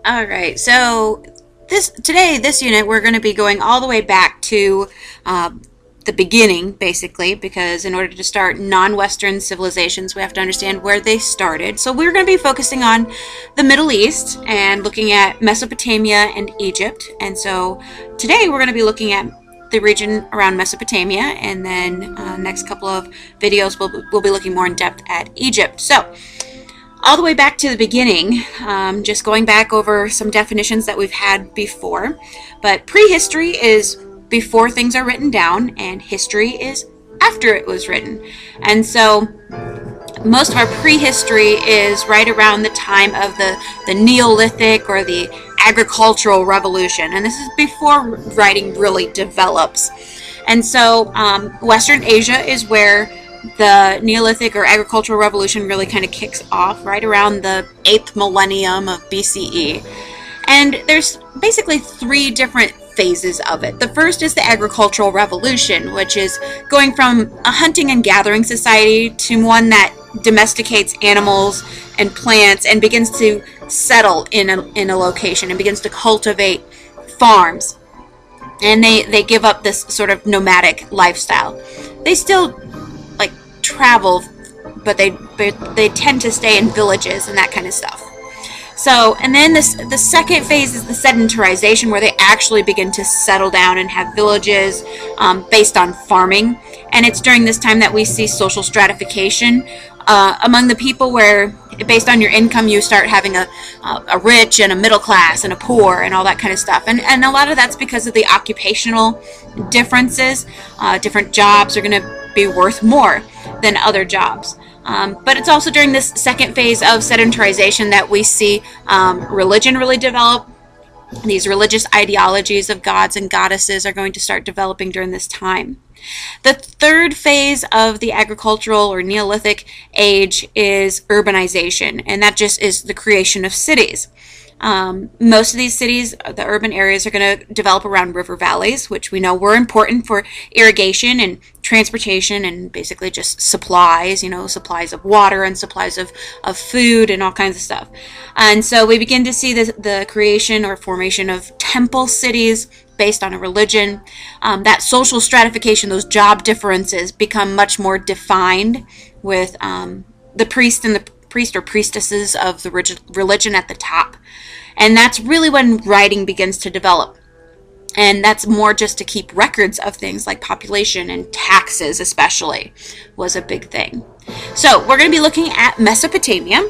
All right, so this unit, we're going to be going all the way back to the beginning, basically, because in order to start non-Western civilizations, we have to understand where they started. So we're going to be focusing on the Middle East and looking at Mesopotamia and Egypt. And so today we're going to be looking at the region around Mesopotamia, and then next couple of videos we'll be looking more in depth at Egypt. So all the way back to the beginning, just going back over some definitions that we've had before. But prehistory is before things are written down, and history is after it was written. And so most of our prehistory is right around the time of the Neolithic or the agricultural revolution. And this is before writing really develops. And so Western Asia is where the Neolithic or agricultural revolution really kind of kicks off right around the 8th millennium of BCE. And there's basically three different phases of it. The first is the agricultural revolution, which is going from a hunting and gathering society to one that domesticates animals and plants and begins to settle in a location and begins to cultivate farms. And they give up this sort of nomadic lifestyle. They still travel, but they tend to stay in villages and that kind of stuff. So, and then the second phase is the sedentarization, where they actually begin to settle down and have villages based on farming. And it's during this time that we see social stratification among the people, where based on your income you start having a rich and a middle class and a poor and all that kind of stuff. And a lot of that's because of the occupational differences. Different jobs are going to be worth more than other jobs. But it's also during this second phase of sedentarization that we see religion really develop. These religious ideologies of gods and goddesses are going to start developing during this time. The third phase of the agricultural or Neolithic age is urbanization, and that just is the creation of cities. Most of these cities, the urban areas, are going to develop around river valleys, which we know were important for irrigation and transportation and basically just supplies, supplies of water and supplies of food and all kinds of stuff. And so we begin to see the creation or formation of temple cities based on a religion. That social stratification, those job differences, become much more defined with the priest and the priest or priestesses of the religion at the top. And that's really when writing begins to develop. And that's more just to keep records of things like population and taxes, especially, was a big thing. So we're going to be looking at Mesopotamia.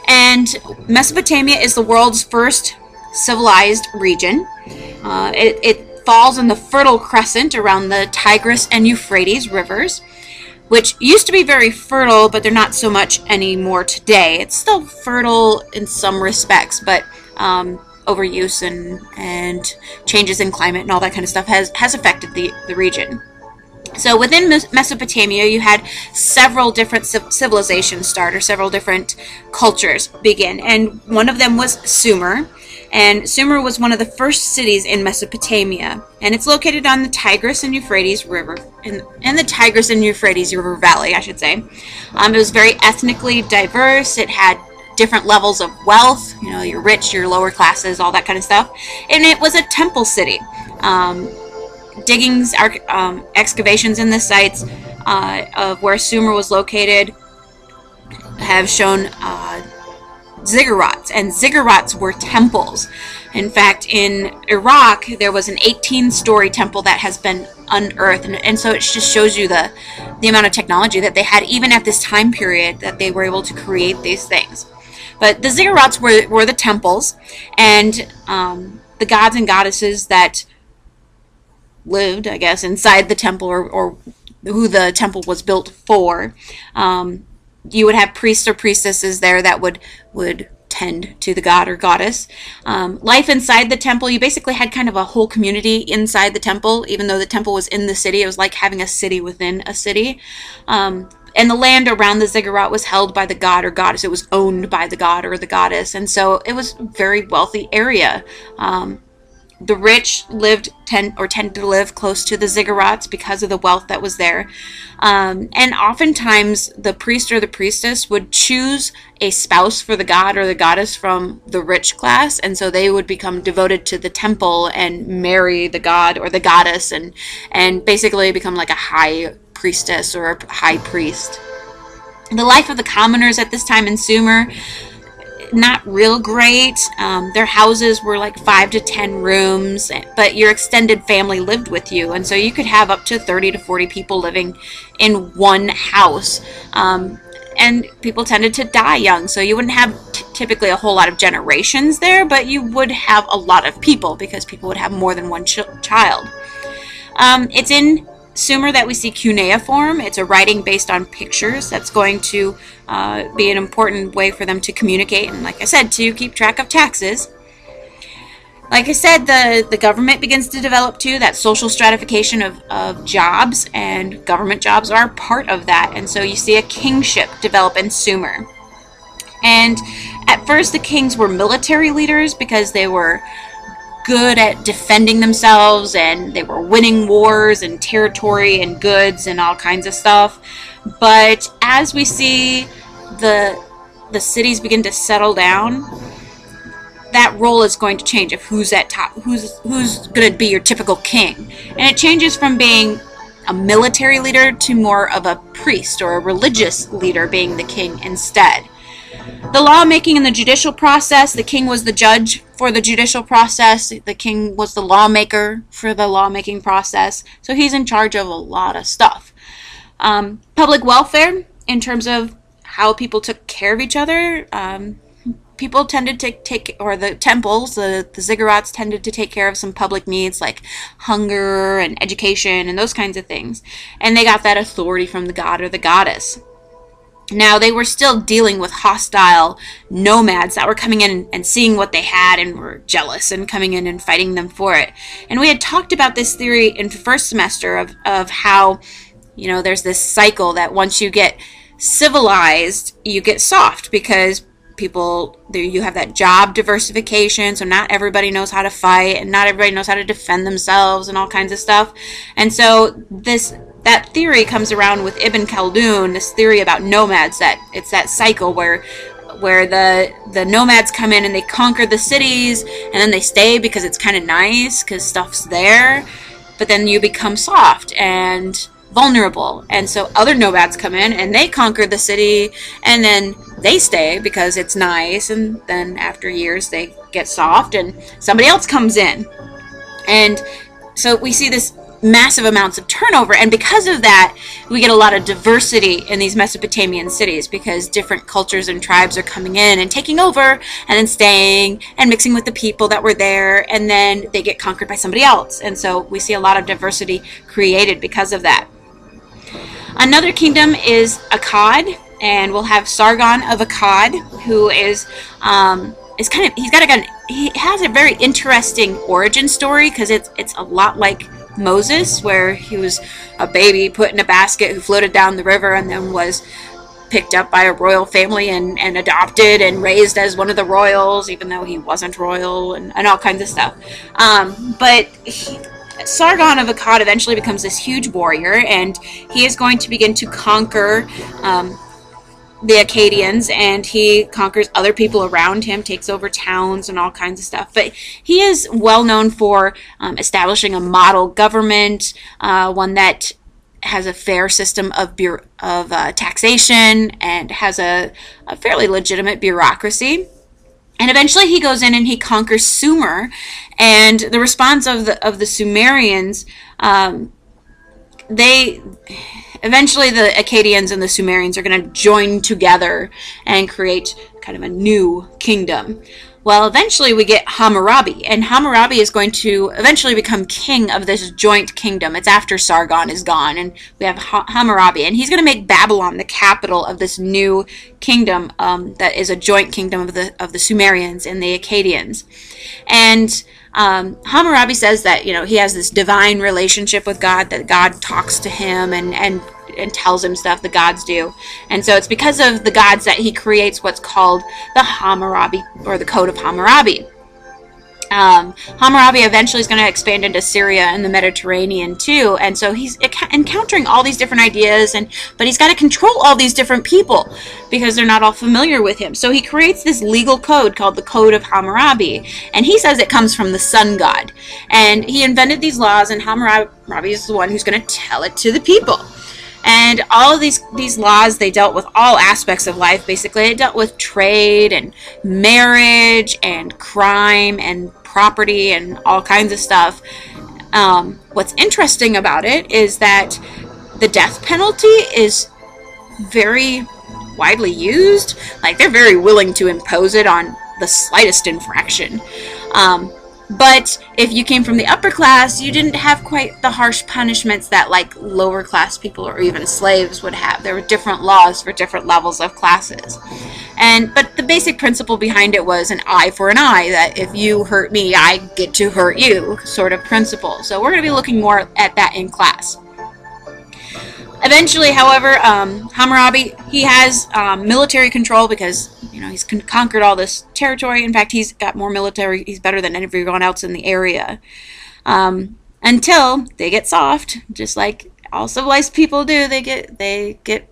And Mesopotamia is the world's first civilized region. It falls in the Fertile Crescent around the Tigris and Euphrates rivers, which used to be very fertile, but they're not so much anymore today. It's still fertile in some respects, but overuse and changes in climate and all that kind of stuff has affected the region. So within Mesopotamia, you had several different civilizations start, or several different cultures begin, and one of them was Sumer. And Sumer was one of the first cities in Mesopotamia, and it's located on the Tigris and Euphrates River, in the Tigris and Euphrates River Valley, I should say. It was very ethnically diverse. It had different levels of wealth, your rich, your lower classes, all that kind of stuff. And it was a temple city. Diggings, excavations in the sites of where Sumer was located have shown ziggurats, and ziggurats were temples. In fact, in Iraq, there was an 18-story temple that has been unearthed, and so it just shows you the amount of technology that they had even at this time period, that they were able to create these things. But the ziggurats were the temples, and the gods and goddesses that lived, I guess, inside the temple, or who the temple was built for. You would have priests or priestesses there that would tend to the god or goddess. Life inside the temple, you basically had kind of a whole community inside the temple. Even though the temple was in the city, it was like having a city within a city. And the land around the ziggurat was held by the god or goddess. It was owned by the god or the goddess. And so it was a very wealthy area. The rich tended to live close to the ziggurats because of the wealth that was there. And oftentimes the priest or the priestess would choose a spouse for the god or the goddess from the rich class, and so they would become devoted to the temple and marry the god or the goddess, and basically become like a high priestess or a high priest. The life of the commoners at this time in Sumer, not real great. Their houses were like 5 to 10 rooms, but your extended family lived with you, and so you could have up to 30 to 40 people living in one house. And people tended to die young, so you wouldn't have typically a whole lot of generations there, but you would have a lot of people because people would have more than one child. It's in Sumer that we see cuneiform. It's a writing based on pictures that's going to be an important way for them to communicate and, like I said, to keep track of taxes. Like I said, the government begins to develop too, that social stratification of jobs, and government jobs are part of that. And so you see a kingship develop in Sumer. And at first the kings were military leaders because they were good at defending themselves, and they were winning wars and territory and goods and all kinds of stuff. But as we see the cities begin to settle down, that role is going to change of who's at top, who's going to be your typical king. And it changes from being a military leader to more of a priest or a religious leader being the king instead. The lawmaking and the judicial process, the king was the judge for the judicial process, the king was the lawmaker for the lawmaking process, so he's in charge of a lot of stuff. Public welfare, in terms of how people took care of each other, people tended to take, or the temples, the ziggurats tended to take care of some public needs like hunger and education and those kinds of things, and they got that authority from the god or the goddess. Now, they were still dealing with hostile nomads that were coming in and seeing what they had and were jealous and coming in and fighting them for it. And we had talked about this theory in the first semester of how, there's this cycle that once you get civilized, you get soft because you have that job diversification, so not everybody knows how to fight and not everybody knows how to defend themselves and all kinds of stuff. And so that theory comes around with Ibn Khaldun, this theory about nomads, that it's that cycle where the nomads come in and they conquer the cities, and then they stay because it's kind of nice because stuff's there, but then you become soft and vulnerable, and so other nomads come in and they conquer the city, and then they stay because it's nice, and then after years they get soft and somebody else comes in. And so we see this massive amounts of turnover, and because of that we get a lot of diversity in these Mesopotamian cities because different cultures and tribes are coming in and taking over and then staying and mixing with the people that were there, and then they get conquered by somebody else, and so we see a lot of diversity created because of that. Another kingdom is Akkad, and we'll have Sargon of Akkad, who he has a very interesting origin story because it's a lot like Moses, where he was a baby put in a basket who floated down the river and then was picked up by a royal family and adopted and raised as one of the royals, even though he wasn't royal, and all kinds of stuff. But Sargon of Akkad eventually becomes this huge warrior, and he is going to begin to conquer the Akkadians, and he conquers other people around him, takes over towns and all kinds of stuff. But he is well known for establishing a model government, one that has a fair system of taxation and has a fairly legitimate bureaucracy. And eventually he goes in and he conquers Sumer, and the response of the Sumerians, eventually the Akkadians and the Sumerians are going to join together and create kind of a new kingdom. Well, eventually we get Hammurabi, and Hammurabi is going to eventually become king of this joint kingdom. It's after Sargon is gone, and we have Hammurabi, and he's going to make Babylon the capital of this new kingdom that is a joint kingdom of the Sumerians and the Akkadians. And Hammurabi says that he has this divine relationship with God, that God talks to him and tells him stuff the gods do. And so it's because of the gods that he creates what's called the Hammurabi, or the Code of Hammurabi. Hammurabi eventually is going to expand into Syria and the Mediterranean too, and so he's encountering all these different ideas, but he's got to control all these different people because they're not all familiar with him. So he creates this legal code called the Code of Hammurabi, and he says it comes from the sun god, and he invented these laws, and Hammurabi is the one who's going to tell it to the people. And all of these laws, they dealt with all aspects of life, basically. It dealt with trade and marriage and crime and property and all kinds of stuff. What's interesting about it is that the death penalty is very widely used. Like, they're very willing to impose it on the slightest infraction. But if you came from the upper class, you didn't have quite the harsh punishments that like lower class people or even slaves would have. There were different laws for different levels of classes. But the basic principle behind it was an eye for an eye, that if you hurt me, I get to hurt you sort of principle. So we're going to be looking more at that in class. Eventually, however, Hammurabi, he has military control because, he's conquered all this territory. In fact, he's got more military. He's better than everyone else in the area. Until they get soft, just like all civilized people do. They get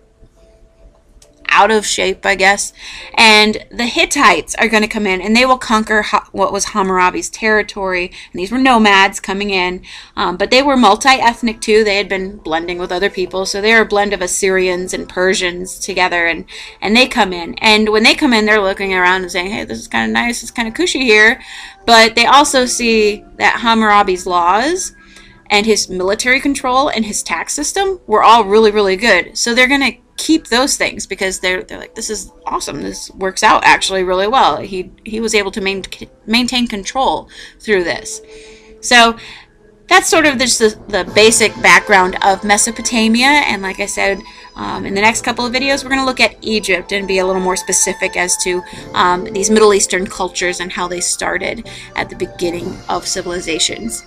out of shape, I guess. And the Hittites are going to come in, and they will conquer what was Hammurabi's territory. And these were nomads coming in, but they were multi-ethnic too. They had been blending with other people, so they're a blend of Assyrians and Persians together, and they come in. And when they come in, they're looking around and saying, hey, this is kind of nice, it's kind of cushy here. But they also see that Hammurabi's laws and his military control and his tax system were all really, really good. So they're going to keep those things because they're like, this is awesome. This works out actually really well. He was able to maintain control through this. So that's sort of just the basic background of Mesopotamia. And like I said, in the next couple of videos, we're going to look at Egypt and be a little more specific as to these Middle Eastern cultures and how they started at the beginning of civilizations.